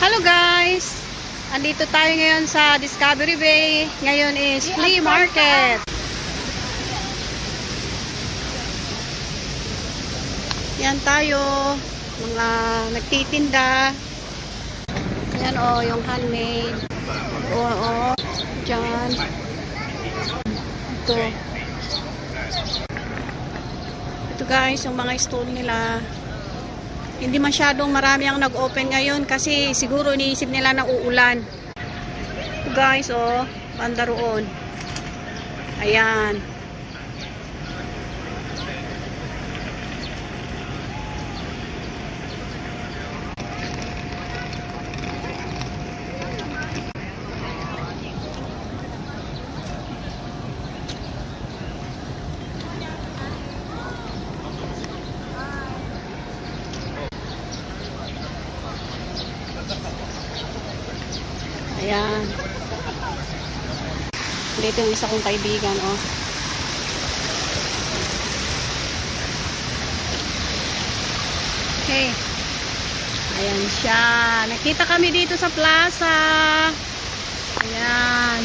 Hello guys! Andito tayo ngayon sa Discovery Bay. Ngayon is flea market. Yan tayo. Mga nagtitinda. Yan o, yung handmade. Oo, dyan. Ito. Ito guys, yung mga stall nila. Hindi masyadong marami ang nag-open ngayon kasi siguro iniisip nila na uulan. Ito guys, oh, banda roon. Ayan. Ayan. Dito yung isa kong kaibigan, oh. Okay. Ayan siya. Nakita kami dito sa plaza. Ayan.